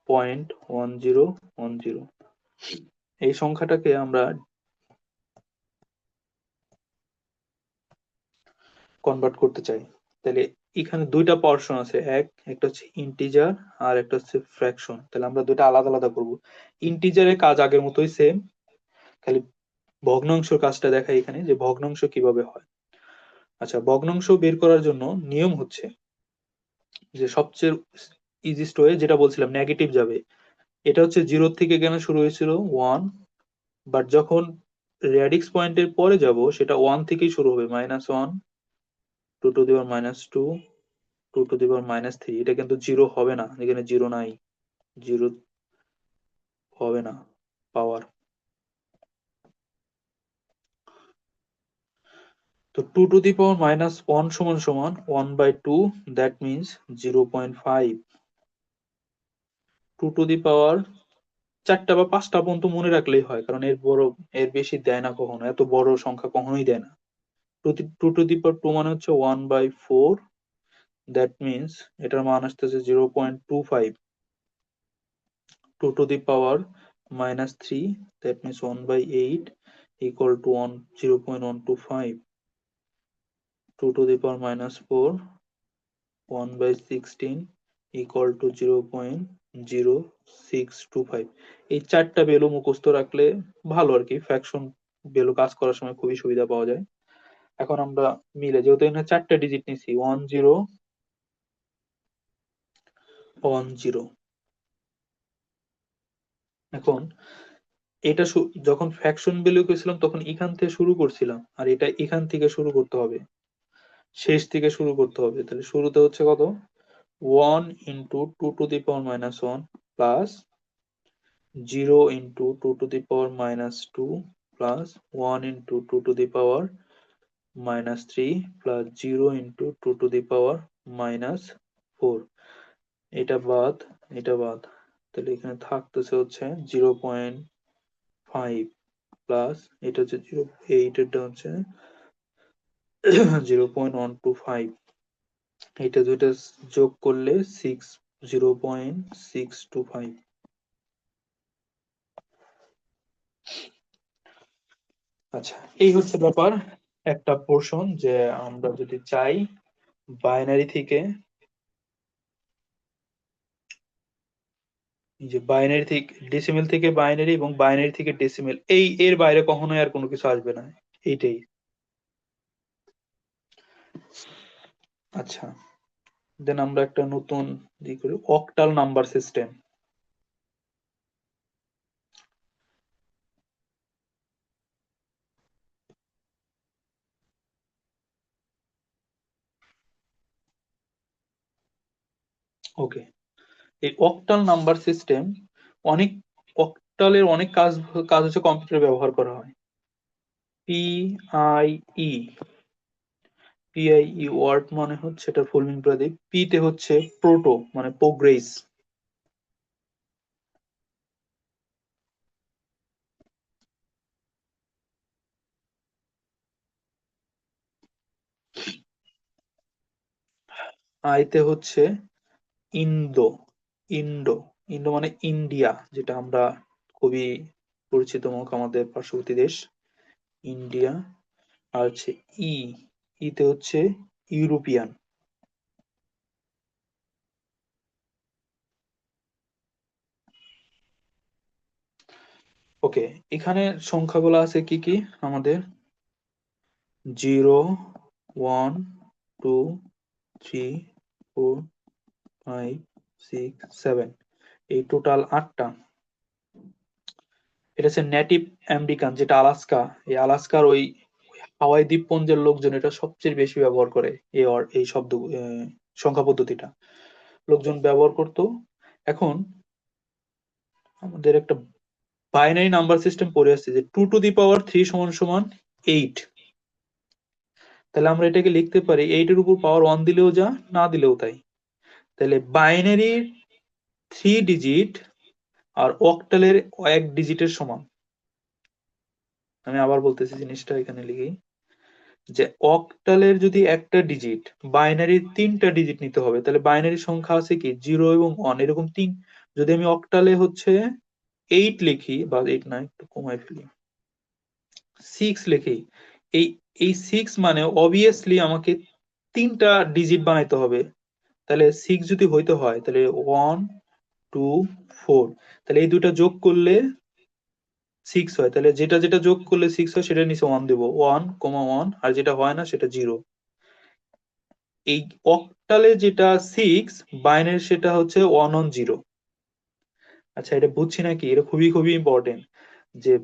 1.1010, এই সংখ্যাটাকে আমরা কনভার্ট করতে চাই, তাহলে এখানে দুইটা পোরশন আছে, একটা হচ্ছে ইন্টিজার আর একটা হচ্ছে ফ্র্যাকশন। তাহলে আমরা দুইটা আলাদা আলাদা করব। ইন্টিজারের কাজ আগের মতোই সেম, খালি ভগ্নাংশের কাজটা দেখাই এখানে যে ভগ্নাংশ কিভাবে হয়। আচ্ছা, ভগ্নাংশ বের করার জন্য নিয়ম হচ্ছে যে সবচেয়ে ইজিস্ট ওয়ে যেটা বলছিলাম, নেগেটিভ যাবে। এটা হচ্ছে 0 থেকে কেন শুরু হয়েছিল 1, বাট যখন রেডিক্স পয়েন্টের পরে যাব সেটা 1 থেকেই শুরু হবে, -1, 2 to the power -2, 2 to the power -3। এটা কিন্তু 0 হবে না, এখানে 0 নাই, 0 হবে না পাওয়ার। তো 2 টু দি পাওয়ার -1 সমান সমান 1/2, দ্যাট মিনস 0.5। 2 টু দি পাওয়ার 4টা বা 5টা পর্যন্ত মনে রাখলেই হয়, কারণ এর বেশি দেয় না কখনো, এত বড় সংখ্যা কখনোই দেয় না। 2 টু দি পাওয়ার 2 মানে হচ্ছে 1/4, দ্যাট মিনস এটার মান আসতেছে 0.25। 2 to the power -3, that means 1/8 equal to 0.125. 2 to the power -4, 1/16 equal to 0.0625। এই চারটা ভ্যালু মুখস্থ রাখলে ভালো আর কি, ফ্র্যাকশন ভ্যালু কাজ করার সময় খুবই সুবিধা পাওয়া যায়। এখন আমরা মিলে, যেহেতু এখানে 4টা ডিজিট নিছি, 1010। এখন এটা যখন ফ্র্যাকশন ভ্যালু করেছিলাম তখন এখান থেকে শুরু করছিলাম, আর এটা এখান থেকে শুরু করতে হবে, শেষ থেকে শুরু করতে হবে। তাহলে শুরুতে হচ্ছে কত, 1 into 2 to the power -1 plus 0 into 2 to the power -2 plus 1 into 2 to the power -3 plus 0 into 2 to the power -4। এটা বাদ, এটা বাদ, তাহলে এখানে থাকতেছে হচ্ছে 0.5 প্লাস এটা হচ্ছে 0.8, এটা হচ্ছে 0.125। এটা দুইটা যোগ করলে 0.625। আচ্ছা, এই হচ্ছে ব্যাপার, একটা পোর্শন যে আমরা যদি চাই বাইনারি থেকে, যে বাইনারি থেকে ডেসিমেল থেকে বাইনারি এবং বাইনারি থেকে ডেসিমেল, এই এর বাইরে কখনোই আর কোনো কিছু আসবে না, এইটাই। আচ্ছা, দেন আমরা একটা নতুন করি, অক্টাল নাম্বার সিস্টেম। ওকে, এই অক্টাল নাম্বার সিস্টেম অনেক, অক্টালের অনেক কাজ, কাজ হচ্ছে কম্পিউটারে ব্যবহার করা হয়। পিআইই, পিআইই ওয়ার্ড মানে হচ্ছে, এটা ফুল মিন করে দিই, পি তে হচ্ছে প্রোটো মানে প্রোগ্রেস, আই তে হচ্ছে ইন্দো, ইন্ডো, ইন্ডো মানে ইন্ডিয়া, যেটা আমরা খুবই পরিচিত মুখ, আমাদের পার্শ্ববর্তী দেশ ইন্ডিয়া। আর হচ্ছে ই, ইতে হচ্ছে ইউরোপিয়ান। ওকে, এখানে সংখ্যাগুলো আছে কি কি আমাদের, 0, 1, 2, 3, 4, 5, 6, 7, এই টোটাল 8টা। এটা হচ্ছে নেটিভ আমেরিকান, যেটা আলাস্কা, এই আলাস্কার ওই হাওয়াই দ্বীপপুঞ্জের লোকজন এটা সবচেয়ে বেশি ব্যবহার করে, এই শব্দ সংখ্যা পদ্ধতিটা লোকজন ব্যবহার করতো। এখন আমাদের একটা বাইনারি নাম্বার সিস্টেম পড়ে আসছে যে 2 টু দি পাওয়ার 3 সমান সমান 8। তাহলে আমরা এটাকে লিখতে পারি 8 এর উপর পাওয়ার 1 দিলেও যা, না দিলেও তাই। তাহলে বাইনারির 3 ডিজিট আর অক্টালের 1 ডিজিটের সমান। আমি আবার বলতেছি জিনিসটা, এখানে লিখি যে অক্টালের যদি একটা ডিজিট, বাইনারির 3টা ডিজিট নিতে হবে। তাহলে বাইনারি সংখ্যা আছে কি 0 এবং 1, এরকম 3। যদি আমি অক্টালে হচ্ছে 8 লিখি, বা 8 না, একটু কমাই ফেলি, 6 লিখি, এই এই 6 মানে অবভিয়াসলি আমাকে 3টা ডিজিট বানাইতে হবে। তাহলে 6 যদি হইতে হয় তাহলে 1 2 4, তাহলে এই দুইটা যোগ করলে 6 হয়। তাহলে যেটা যেটা যোগ করলে 6 হয় সেটা নিচে 1 দেবো, 1,1, আর যেটা হয় না সেটা 0। এই অক্টালে যেটা 6, বাইনারি সেটা হচ্ছে 110। আচ্ছা, এটা বুঝছি নাকি, এটা খুবই খুবই ইম্পর্টেন্ট যে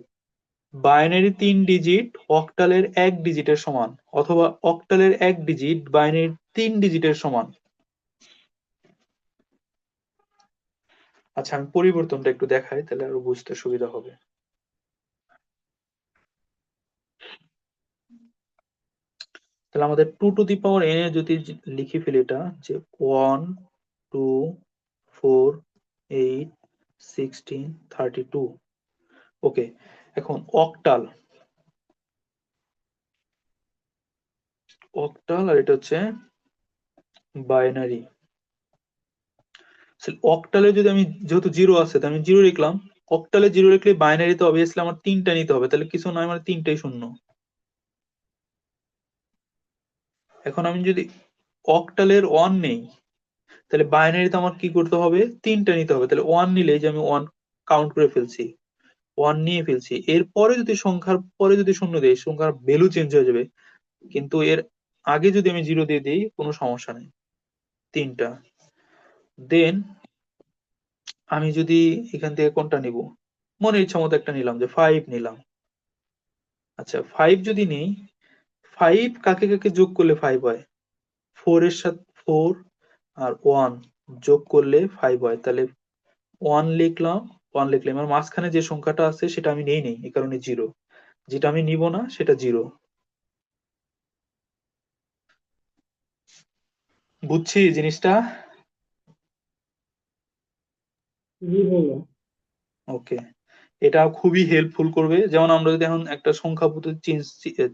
বাইনারি 3 ডিজিট অক্টালের 1 ডিজিটের সমান, অথবা অক্টালের 1 ডিজিট বাইনারির 3 ডিজিটের সমান। আচ্ছা, আমি পরিবর্তনটা একটু দেখাই তাহলে আরো বুঝতে সুবিধা হবে। তাহলে আমাদের 2 টু দি পাওয়ার n এ যদি লিখি ফেলি এটা, যে 1 2 4 8 16 32। ওকে, এখন অক্টাল, অক্টাল আর এটা হচ্ছে বাইনারি। অক্টালে যদি আমি, যেহেতু 0 আছে তাই আমি 0 লিখলাম। অক্টালে 0 লিখলে বাইনারিতে অবভিয়াসলি আমার 3টা নিতে হবে, তাহলে কিছু নয়, মানে 3টাই শূন্য। এখন আমি যদি অক্টালের 1 নেই, তাহলে বাইনারিতে আমার কি করতে হবে, 3টা নিতে হবে। তাহলে 1 নিলে, যে আমি 1 কাউন্ট করে ফেলছি, 1 নিয়ে ফেলছি, এরপরে যদি সংখ্যার পরে যদি শূন্য দেই সংখ্যার ভ্যালু চেঞ্জ হয়ে যাবে। কিন্তু এর আগে যদি আমি 0 দিয়ে দিই কোনো সমস্যা নেই, 3টা। দেন আমি যদি এখান থেকে কোনটা নিব, মনে ইচ্ছা মতো একটা নিলাম, যে 5 নিলাম। আচ্ছা, 5 যদি নেই, 5 কাকে কাকে যোগ করলে 5 হয়, 4 এর সাথে 4 আর 1 যোগ করলে 5 হয়। তাহলে 1 লিখলাম, 1 লিখলাম, আমার মাঝখানে যে সংখ্যাটা আছে সেটা আমি নেই নেই, এই কারণে 0। যেটা আমি নিব না সেটা 0। বুঝছি জিনিসটা। জি ভাইয়া। ওকে, এটা খুবই হেল্পফুল করবে। যেমন আমরা যদি এখন একটা সংখ্যা পদ্ধতি চেঞ্জ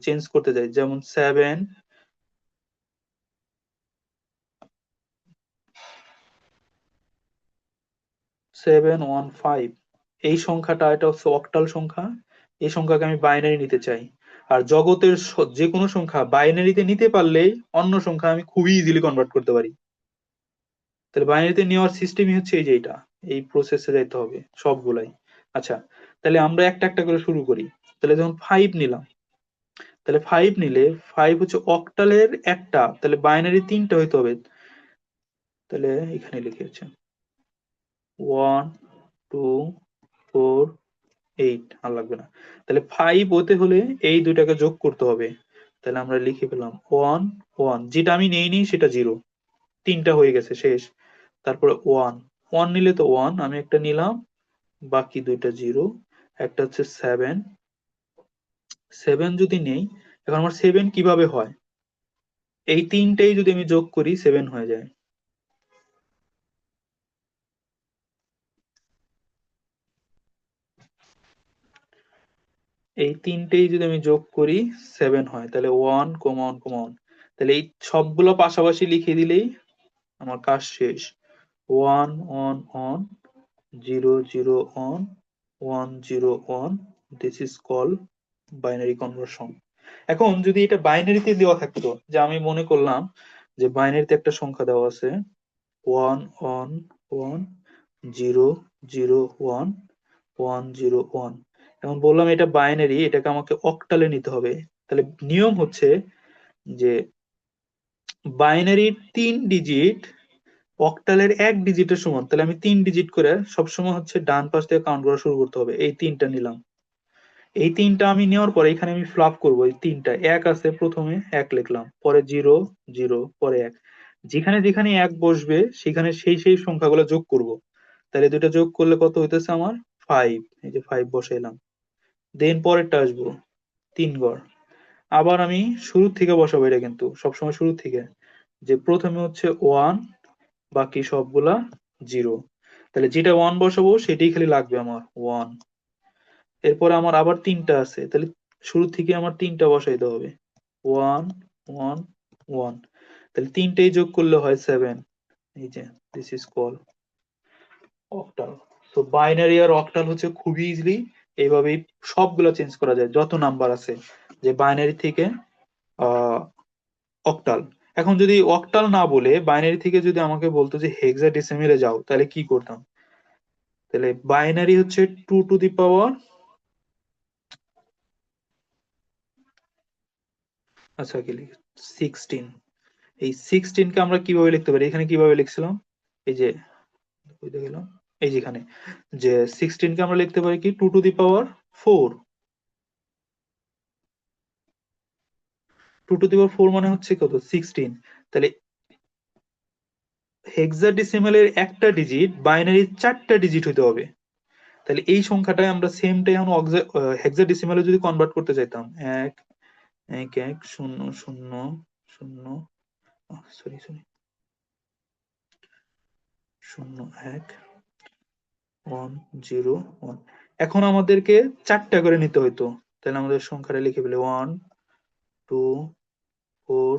চেঞ্জ করতে যাই, যেমন 7,715, এই সংখ্যাটা, এটা হচ্ছে অক্টাল সংখ্যা। এই সংখ্যাকে আমি বাইনারি নিতে চাই। আর জগতের যে কোনো সংখ্যা বাইনারিতে নিতে পারলেই অন্য সংখ্যা আমি খুবই ইজিলি কনভার্ট করতে পারি। তাহলে বাইনারিতে নেওয়ার সিস্টেমই হচ্ছে এই যে এটা, এই প্রসেসে যাইতে হবে সবগুলাই। আচ্ছা, তাহলে আমরা একটা একটা করে শুরু করি। তাহলে যখন 5 নিলাম, তাহলে 5 নিলে 5 হচ্ছে অক্টালের একটা, তাহলে বাইনারি 3টা হইতে হবে। তাহলে এখানে লিখেছে 1 2 4 8, আর লাগবে না। তাহলে 5 হতে হলে এই দুইটাকে যোগ করতে হবে। তাহলে আমরা লিখে পেলাম 1 1, যেটা আমি নেইনি সেটা 0, 3টা হয়ে গেছে, শেষ। তারপরে 1 1 নিলে তো 1, আমি একটা নিলাম, বাকি দুইটা 0। একটা হচ্ছে 7 7 যদি নেই, এখন আমার 7 কিভাবে হয়, এই তিনটেই যদি আমি যোগ করি 7 হয়ে যায়। এই তিনটেই যদি আমি যোগ করি 7 হয়। তাহলে 1,1,1, তাহলে এই সবগুলো পাশাপাশি লিখে দিলেই আমার কাজ শেষ। 1 1 1 0 0 1 1 0 1, this is call binary conversion. এখন যদি এটা বাইনারিতে দেওয়া থাকতো, যে আমি মনে করলাম যে বাইনারিতে একটা সংখ্যা দেওয়া আছে 1 1 1 0 0 1 1 0 1, এখন বললাম এটা বাইনারি, এটাকে আমাকে অক্টালে নিতে হবে। তাহলে নিয়ম হচ্ছে যে বাইনারির 3 ডিজিট অক্টালের 1 ডিজিটের সমান। তাহলে আমি 3 ডিজিট করে সবসময় হচ্ছে ডান পাশ থেকে কাউন্ট করা শুরু করতে হবে। এই 3টা নিলাম, এই 3টা আমি নেওয়ার পরে এখানে আমি ফ্লাপ করবো। এই 3টা 1 আছে, প্রথমে 1 লিখলাম, পরে 0 0, পরে 1। যেখানে যেখানে 1 বসবে সেখানে সেই সেই সংখ্যাগুলো যোগ করব। তাহলে দুটো যোগ করলে কত হইতেছে আমার 5, এই যে 5 বসাইলাম। দেন পরেরটা আসবো 3 ঘর, আবার আমি শুরু থেকে বসাবো, এটা কিন্তু সবসময় শুরু থেকে, যে প্রথমে হচ্ছে 1, বাকি সবগুলা 0। তাহলে যেটা 1 বসাবো সেটাই খালি লাগবে আমার 1। এরপরে আমার আবার 3টা আছে, তাহলে শুরু থেকে আমার 3টা বসাইতে হবে। 1 1 1, তাহলে 3টাই যোগ করলে হয় 7। এই যে this is call octal. So binary আর অক্টাল হচ্ছে খুবই ইজিলি এইভাবেই সবগুলো চেঞ্জ করা যায় যত নাম্বার আছে, যে বাইনারি থেকে অক্টাল। এখন যদি অক্টাল না বলে বাইনারি থেকে যদি আমাকে বলতো যে হেক্সাডেসিমেলে যাও, তাহলে কি করতাম? তাহলে বাইনারি হচ্ছে 2 টু দি পাওয়ার, আচ্ছা কি লিখি, 16। এই 16 কে আমরা কিভাবে লিখতে পারি? এখানে কিভাবে লিখছিলাম, এই যে কইতে গেলাম, এই যেখানে, যে 16 কে আমরা লিখতে পারি কি 2 to the power 4। 2 to the power 4 মানে হচ্ছে কত, 16। তাহলে হেক্সাডেসিমেলের একটা ডিজিট বাইনারির 4টা ডিজিট হইতে হবে। তাহলে এই সংখ্যাটাই আমরা সেমটাই এখন হেক্সাডেসিমেলে যদি কনভার্ট করতে চাইতাম, 1 1 1 0 0 0, সরি সরি, 0 1 1 0 1, এখন আমাদেরকে 4টা করে নিতে হইতো। তাহলে আমাদের সংখ্যাটা লিখে ফেলে 1 2 4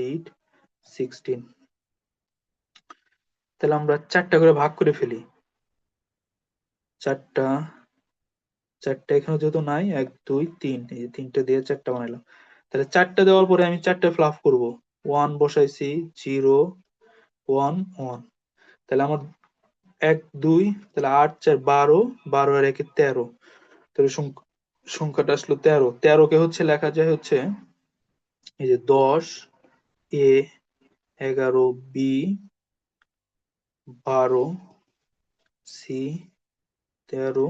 8 16। তাহলে আমরা 4টা করে ভাগ করে ফেলি। 4টা, 4টা এখানে যেহেতু নাই, 1 2 3, এই যে 3টা দিয়ে 4টা বানাইলাম। তাহলে 4টা দেওয়ার পরে আমি 4টা ফ্লাপ করব। 1 বসাইছি, 0 1 1, তাহলে আমার 1 2, তাহলে 8 4 12, 12 আর 1 13। তাহলে সংখ্যাটা আসলো 13। 13 কে হচ্ছে লেখা যায় হচ্ছে এই যে 10 এ, 11 বি, 12 সি, 13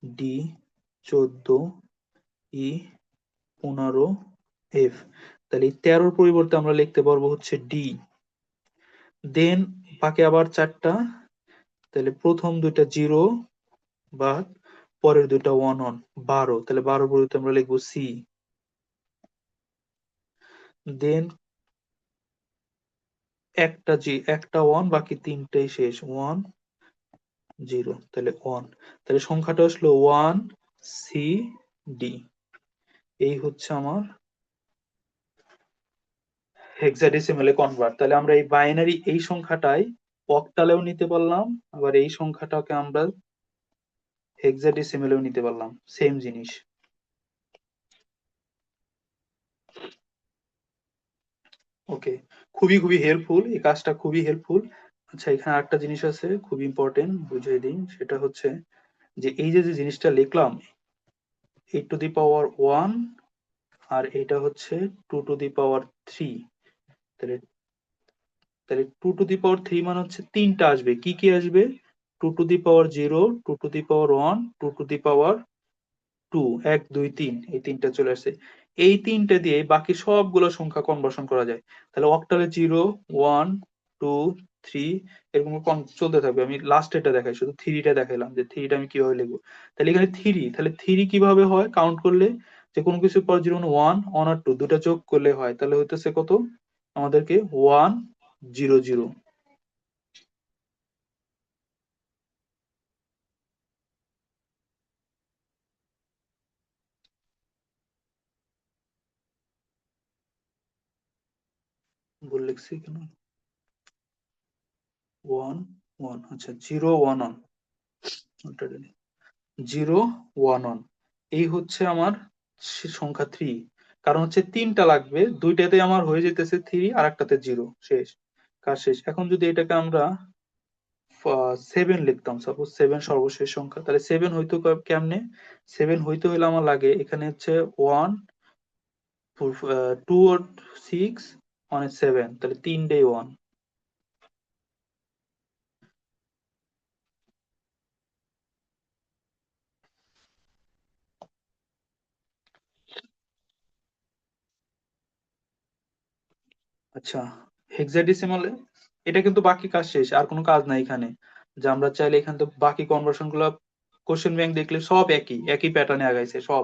ডি, 14 ই, 15 এফ। তাহলে এই 13-র পরিবর্তে আমরা লিখতে পারবো হচ্ছে ডি। দেন বাকি আবার 4টা, তাহলে প্রথম দুইটা 0, বা পরের দুইটা 1 1, 12। তাহলে 12-র পরিবর্তে আমরা লিখবো সি। দেন একটা 1, বাকি 3টাই শেষ, 1 0, তাহলে 1। তাহলে সংখ্যাটা আসলো 1 সি ডি। এই হচ্ছে আমার হেক্সাডেসিমেলে কনভার্ট। তাহলে আমরা এই বাইনারি এই সংখ্যাটাই অক্টালেও নিতে পারলাম, আবার এই সংখ্যাটাকে আমরা হেক্সাডেসিমেলেও নিতে পারলাম, সেম জিনিস। ওকে, খুবই খুবই হেল্পফুল, এই কাজটা খুবই হেল্পফুল। আচ্ছা, এখানে আরেকটা জিনিস আছে খুব ইম্পর্টেন্ট, বুঝিয়ে দিই। সেটা হচ্ছে যে এই যে যে জিনিসটা লিখলাম 8 টু দি পাওয়ার 1, আর এটা হচ্ছে 2 টু দি পাওয়ার 3। তাহলে তাহলে 2 টু দি পাওয়ার 3 মানে হচ্ছে 3টা আসবে, কি কি আসবে, 2 to the power 0, 2 to the power 1, 2 to the power 2, 1 2 3, এই 3টা চলে আসছে। এই 3টে দিয়ে বাকি সবগুলো সংখ্যা কনভার্সন করা যায়। তাহলে অক্টালে 0 1 2 3 এরকম চলতে থাকবে। আমি লাস্ট এটা দেখাই, শুধু 3টা দেখাইলাম যে 3টা আমি কিভাবে লিখবো। তাহলে এখানে 3, তাহলে 3 কিভাবে হয় কাউন্ট করলে, যে কোনো কিছুর পর 0 1 1 আর 2 দুটা যোগ করলে হয়, তাহলে হইতেছে কত আমাদেরকে 1 0 0। ভুল লিখছি কেন, 1 1, আচ্ছা 0 1 1, 0 1 1, এই হচ্ছে আমার সংখ্যা 3। কারণ হচ্ছে 3টা লাগবে, দুইটাতে আমার হয়ে যেতেছে 3 আর একটাতে 0, শেষ, কাজ শেষ। এখন যদি এটাকে আমরা 7 লিখতাম, সাপোজ 7 সর্বশেষ সংখ্যা, তাহলে 7 হইতো কেমনে, 7 হইতে হইলে আমার লাগে এখানে হচ্ছে 1 2 6 1 7, তাহলে 3টাই 1। আচ্ছা, হেক্সাডেসিমালে এটা কিন্তু বাকি কাজ শেষ, আর কোনো কাজ নাই এখানে। যে আমরা চাইলে এখান থেকে বাকি কনভার্সন গুলা, কোশ্চেন ব্যাংক দেখলে সব একই একই প্যাটার্নে আগাইছে সব,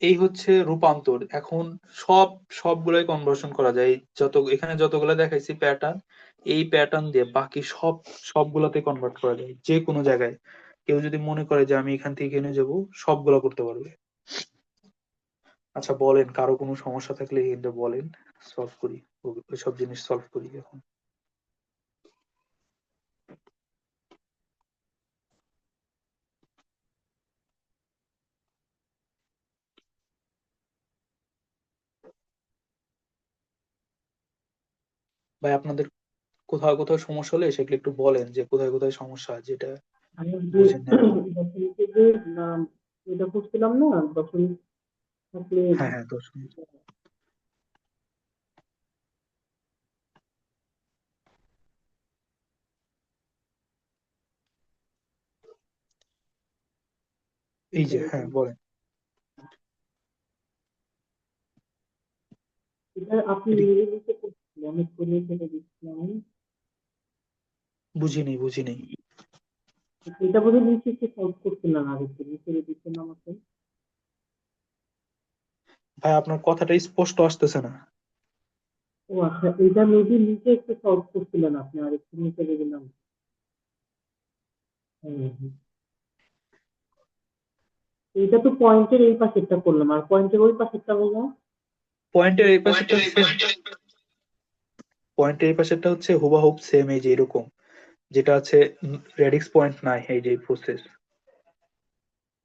এই হচ্ছে রূপান্তর। এখন সবগুলোই কনভার্সন করা যায়। যত এখানে যতগুলো দেখাইছি প্যাটার্ন, এই প্যাটার্ন দিয়ে বাকি সবগুলোতে কনভার্ট করা যায় যে কোনো জায়গায়। কেউ যদি মনে করে যে আমি এখান থেকে এখানে যাবো, সবগুলো করতে পারবে। আচ্ছা বলেন, কারো কোনো সমস্যা থাকলে কিন্তু বলেন, সলভ করি। ওইসব জিনিস সলভ করি এখন। ভাই আপনাদের কোথাও কোথাও সমস্যা হলে সেগুলো একটু বলেন, যে কোথায় কোথায় সমস্যা, যেটা আমি যে বুঝেন না এখন। দশমিকে যে নাম এটা করছিলাম না, দশমিক থাকলে হ্যাঁ হ্যাঁ, 10 মিনিট। এই যে হ্যাঁ বলেন। এটা আপনি এটি নিজে নিজে করছিলেন, আমি করে ফেলে দিচ্ছিলাম। বুঝিনি বুঝিনি। এটা বোধহয় নিচে সে সলভ করছিলেন আর একটু নিচে দিচ্ছেন আমাকে। ভাই আপনার কথাটা স্পষ্ট আসতেছে না। ও আচ্ছা, এটা মেবি নিচে একটু সলভ করছিলেন আপনি, আর একটু নিচে দিলাম। হুম। এটা তো পয়েন্টের এই পাশেরটা করলাম, আর পয়েন্টের ওই পাশেরটা হলো। পয়েন্টের এই পাশেরটা সেম। পয়েন্টের এই পাশেরটা হচ্ছে হুবাহুব সেম, এই যে এরকম যেটা আছে। রেডিক্স পয়েন্ট নাই, এই যে প্রসেস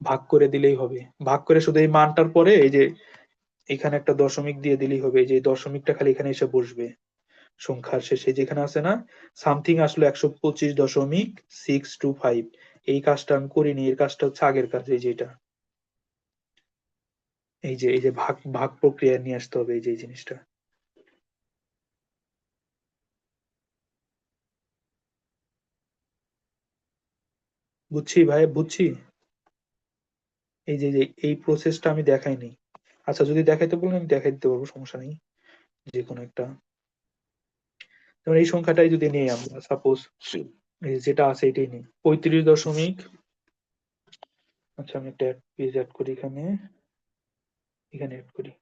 ভাগ করে দিলেই হবে। ভাগ করে শুধু এই মানটার পরে এই যে এখানে একটা দশমিক দিয়ে দিলেই হবে। এই যে দশমিকটা খালি এখানে এসে বসবে সংখ্যার শেষে, যেখানে আছে না সামথিং আসলে 125.625। এই কাজটা আমি করিনি, এর কাজটা হচ্ছে আগের কাজ, এই যে এটা। এই যে ভাগ ভাগ প্রক্রিয়া নিয়ে আসতে হবে, এই যে এই জিনিসটা। বুঝছি ভাই, বুঝছি। এই যে এই প্রসেসটা আমি দেখাইনি। আচ্ছা যদি দেখাইতে বলেন আমি দেখাই দিতে পারবো, সমস্যা নেই। যে কোনো একটা, যেমন এই সংখ্যাটাই যদি নিই আমরা, সাপোজ যেটা আছে এটাই নিই, 35 দশমিক। আচ্ছা আমি একটা পেজ অ্যাড করি এখানে, এখানে অ্যাড করি।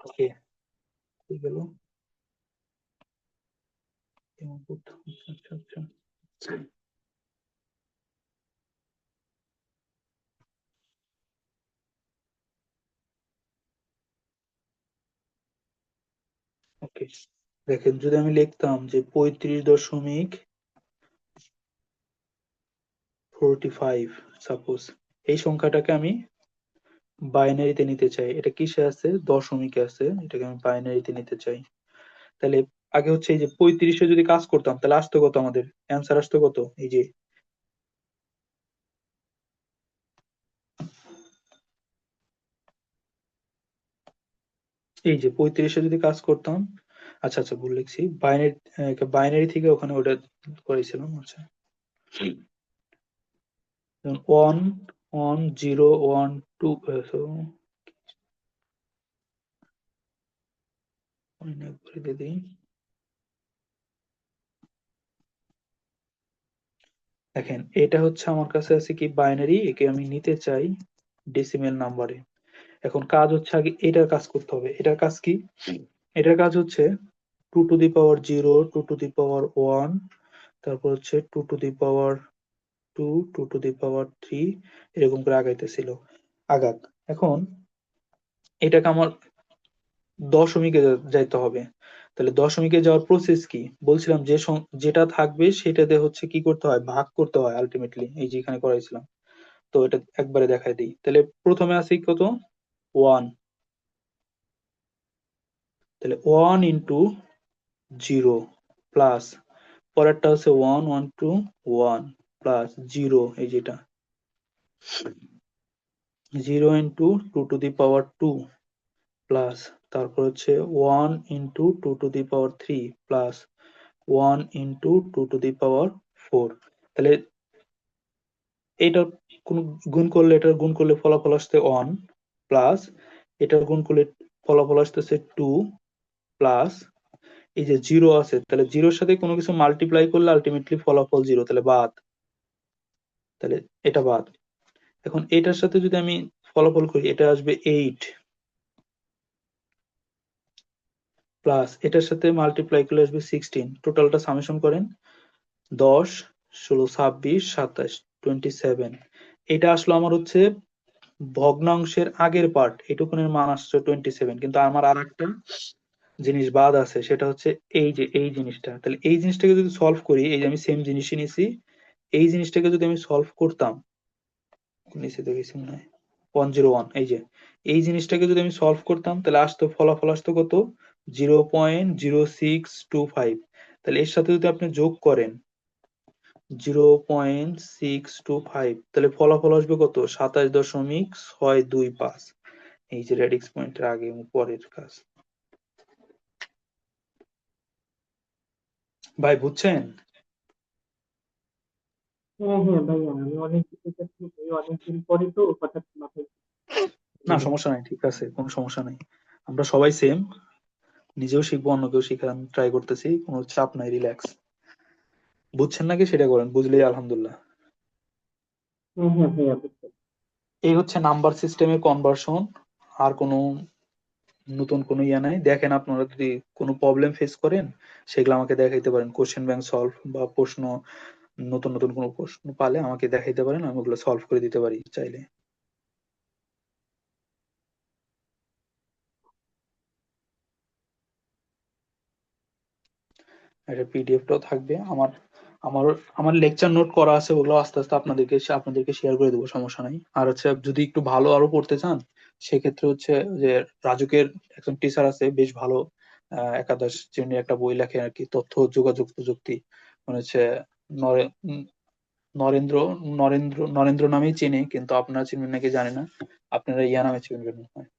ওকে, হয়ে গেল। এমন করতে হবে। আচ্ছা আচ্ছা। ওকে, দেখেন যদি আমি লিখতাম যে 35.45, সাপোজ এই সংখ্যাটাকে আমি বাইনারিতে নিতে চাই। এটা কিসে আছে? দশমিকে আছে। এটাকে আমি বাইনারিতে নিতে চাই। তাহলে আগে হচ্ছে এই যে 35-এ যদি কাজ করতাম তাহলে আসতো কত, আমাদের অ্যান্সার আসতো কত? এই যে 35-এ যদি কাজ করতাম। আচ্ছা আচ্ছা, ভুল লিখছি। বাইনারি, বাইনারি থেকে ওখানে ওটা করেছিলাম। আচ্ছা, যেমন 1 1 0 1 2, একবারে দিয়ে দিই। দেখেন এটা হচ্ছে আমার কাছে আছে কি বাইনারি, একে আমি নিতে চাই ডেসিমেল নাম্বারে। এখন কাজ হচ্ছে আগে এটার কাজ করতে হবে। এটার কাজ কি? এটার কাজ হচ্ছে 2 to the power 0, 2 to the power 1, তারপর হচ্ছে 2 to the power 2, 2 to the power 3, এরকম করে আগাইতেছিল। আগাক। এখন এটাকে আমার দশমিকে যাইতে হবে। তাহলে দশমিকে যাওয়ার প্রসেস কি? বলছিলাম যে যেটা থাকবে সেটাতে হচ্ছে কি করতে হয়, ভাগ করতে হয় আলটিমেটলি। এই যে এখানে করাইছিলাম। তো এটা একবারে দেখাই দিই। তাহলে প্রথমে আছে কত? 1। তাহলে 1 ইন্টু 0 প্লাস, পরেরটা হচ্ছে 1 1 2 1 প্লাস 0, এই যেটা 0 into 2 to the power 2 plus, তারপর হচ্ছে 1 into 2 to the power 3 plus 1 into 2 to the power 4। তাহলে এটার কোন গুণ করলে, এটার গুণ করলে ফলাফল আসছে 1, প্লাস এটার গুণ করলে ফলাফল আসতেছে 2, প্লাস এই যে জিরো আছে, তাহলে জিরোর সাথে কোনো কিছু মাল্টিপ্লাই করলে আলটিমেটলি ফলাফল জিরো, তাহলে বাদ, তাহলে এটা বাদ। এখন এটার সাথে যদি আমি ফলাফল করি, এটা আসবে 8, প্লাস এটার সাথে মাল্টিপ্লাই করলে আসবে 16, টোটালটা সামেশন করেন, 10, 16, 26, 27, 27। এটা আসলো আমার হচ্ছে ভগ্নাংশের আগের পার্ট, এটুকুনের মান আসছে 27, কিন্তু আমার আর একটা জিনিস বাদ আছে, সেটা হচ্ছে এই যে এই জিনিসটা। তাহলে এই জিনিসটাকে যদি সলভ করি, এই যে আমি সেম জিনিসই নিছি, এই জিনিসটাকে যদি আমি সলভ করতাম, নিচে তো কিছু নাই, 101, এই যে এই জিনিসটাকে যদি আমি সলভ করতাম, তাহলে আসতো ফলাফল আসতো কত, 0.0625। তাহলে এর সাথে যদি আপনি যোগ করেন 0.625, তাহলে ফলাফল আসবে কত, 27.625। এই যে রেডিক্স পয়েন্টের আগে এবং পরের কাজ। ভাই বুঝছেন? হ্যাঁ হ্যাঁ ভাইয়া, আমি অনেক অনেকদিন পরে তো হঠাৎ মাথায় না এলো। সমস্যা নাই, ঠিক আছে, কোনো সমস্যা নাই। আমরা সবাই সেম, নিজেও শিখবো, অন্যকেও শিখান ট্রাই করতেছি, কোনো চাপ নাই, রিল্যাক্স। বুঝছেন নাকি সেটা করেন, বুঝলেই আলহামদুলিল্লাহ। হ্যাঁ হ্যাঁ ভাইয়া, বুঝতে এই হচ্ছে নাম্বার সিস্টেমের কনভার্সন। আর কোনো নতুন কোনো ইয়া নাই। দেখেন আপনারা যদি কোনো প্রবলেম ফেস করেন, সেগুলো আমাকে দেখাইতে পারেন, কোশ্চেন ব্যাংক সলভ বা প্রশ্ন, নতুন নতুন কোনো প্রশ্ন পালে আমাকে দেখাইতে পারেন, আমি ওগুলো সলভ করে দিতে পারি চাইলে। একটা পিডিএফটাও থাকবে আমার, আমার আমার লেকচার নোট করা আছে, ওগুলো আস্তে আস্তে আপনাদেরকে শেয়ার করে দেবো, সমস্যা নাই। আর হচ্ছে যদি একটু ভালো আরো পড়তে চান, সেক্ষেত্রে হচ্ছে যে রাজুকের একজন টিচার আছে বেশ ভালো, একাদশ শ্রেণীর একটা বই লেখে আর কি, তথ্য ও যোগাযোগ প্রযুক্তি, মানে হচ্ছে নরেন্দ্র নরেন্দ্র নরেন্দ্র নামেই চেনে, কিন্তু আপনারা চিনবেন নাকি জানি না, আপনারা ইয়া নামে চিনবেন মনে হয়।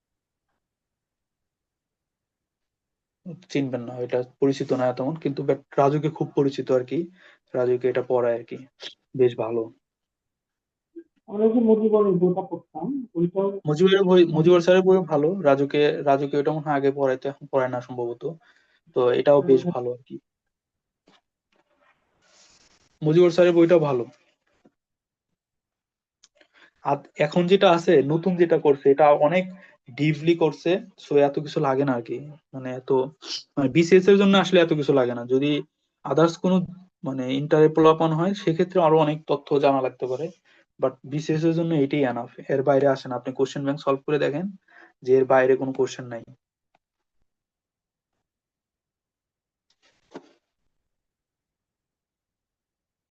চিনবেন না, এটা পরিচিত না তেমন, কিন্তু বাট রাজুকে খুব পরিচিত আর কি, রাজুকে এটা পড়ায় আর কি, বেশ ভালো। আমরা যে মুজিবনের বইটা পড়তাম, ওইটাও মুজিবের বই, ভালো। মুজিবুর স্যারের বই ভালো, রাজুকে ওটা মনে হয় আগে পড়াইতো, এখন পড়ায় না সম্ভবত। তো এটাও বেশ ভালো আর কি, মুজিবুর স্যারের বইটাও ভালো। আর এখন যেটা আছে নতুন যেটা করছে, এটা অনেক ডিপলি করছে, সো এত কিছু লাগে না আর কি, মানে এত, মানে বিসিএস এর জন্য আসলে এত কিছু লাগে না। যদি আদার্স কোনো মানে ইন্টারে পোলাপান হয়, সেক্ষেত্রে আরো অনেক তথ্য জানা লাগতে পারে, বাট বিসিএস এর জন্য এটাই এনাফ, এর বাইরে আসেন। আপনি কোশ্চেন ব্যাংক সলভ করে দেখেন যে এর বাইরে কোনো কোশ্চেন নাই।